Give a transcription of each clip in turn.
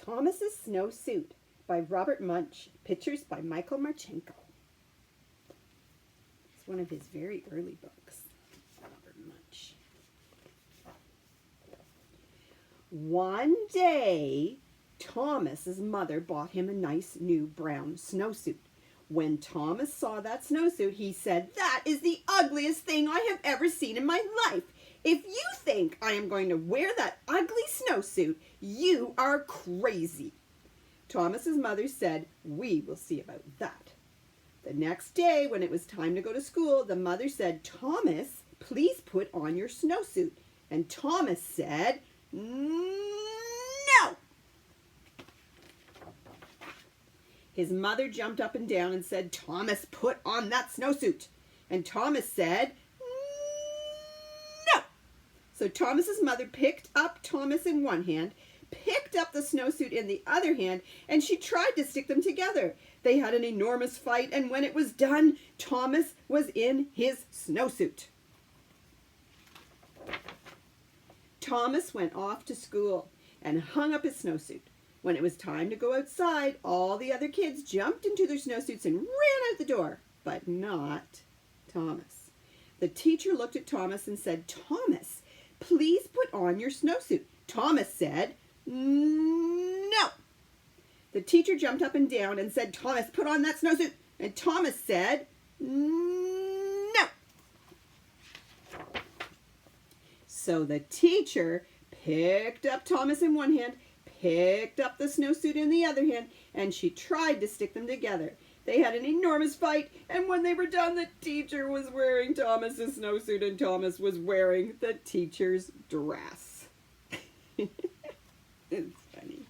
Thomas's Snowsuit by Robert Munsch. Pictures by Michael Marchenko. It's one of his very early books. Robert Munsch. One day, Thomas's mother bought him a nice new brown snowsuit. When Thomas saw that snowsuit, he said, "That is the ugliest thing I have ever seen in my life. If you think I am going to wear that ugly snowsuit, you are crazy." Thomas's mother said, "We will see about that." The next day, when it was time to go to school, the mother said, "Thomas, please put on your snowsuit." And Thomas said, "No." His mother jumped up and down and said, "Thomas, put on that snowsuit." And Thomas said, "No." So Thomas's mother picked up Thomas in one hand, picked up the snowsuit in the other hand, and she tried to stick them together. They had an enormous fight, and when it was done, Thomas was in his snowsuit. Thomas went off to school and hung up his snowsuit. When it was time to go outside, all the other kids jumped into their snowsuits and ran out the door, but not Thomas. The teacher looked at Thomas and said, "Thomas, please put on your snowsuit." Thomas said, "No." The teacher jumped up and down and said, "Thomas, put on that snowsuit." And Thomas said, "No." So the teacher picked up Thomas in one hand, picked up the snowsuit in the other hand, and she tried to stick them together. They had an enormous fight, and when they were done, the teacher was wearing Thomas's snowsuit and Thomas was wearing the teacher's dress. It's funny.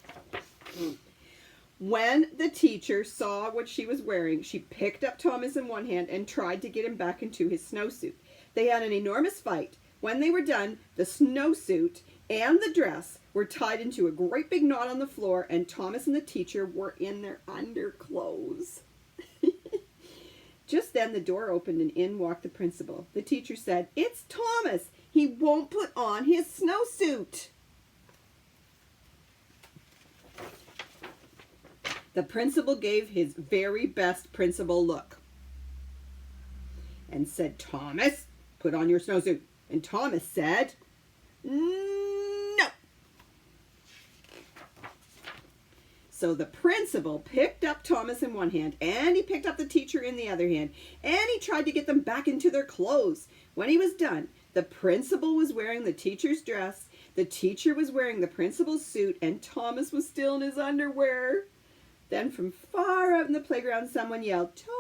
When the teacher saw what she was wearing, she picked up Thomas in one hand and tried to get him back into his snowsuit. They had an enormous fight. When they were done, the snowsuit and the dress were tied into a great big knot on the floor, and Thomas and the teacher were in their underclothes. Just then the door opened and in walked the principal. The teacher said, "It's Thomas. He won't put on his snowsuit." The principal gave his very best principal look and said, "Thomas, put on your snowsuit." And Thomas said, "No." So the principal picked up Thomas in one hand, and he picked up the teacher in the other hand, and he tried to get them back into their clothes. When he was done, the principal was wearing the teacher's dress, the teacher was wearing the principal's suit, and Thomas was still in his underwear. Then from far out in the playground, someone yelled, "Thomas,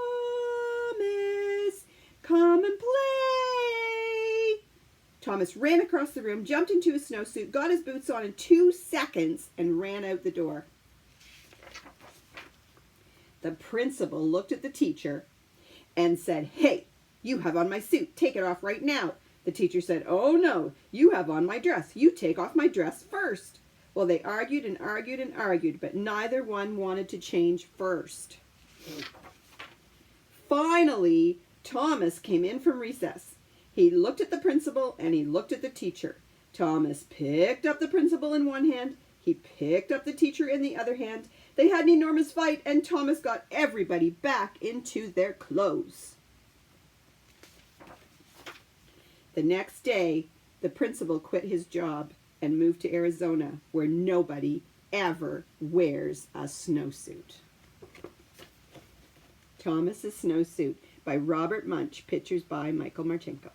come and play." Thomas ran across the room, jumped into his snowsuit, got his boots on in 2 seconds, and ran out the door. The principal looked at the teacher and said, "Hey, you have on my suit. Take it off right now." The teacher said, "Oh no, you have on my dress. You take off my dress first." Well, they argued and argued and argued, but neither one wanted to change first. Finally, Thomas came in from recess. He looked at the principal and he looked at the teacher. Thomas picked up the principal in one hand. He picked up the teacher in the other hand. They had an enormous fight, and Thomas got everybody back into their clothes. The next day, the principal quit his job and moved to Arizona, where nobody ever wears a snowsuit. Thomas's Snowsuit by Robert Munsch. Pictures by Michael Marchenko.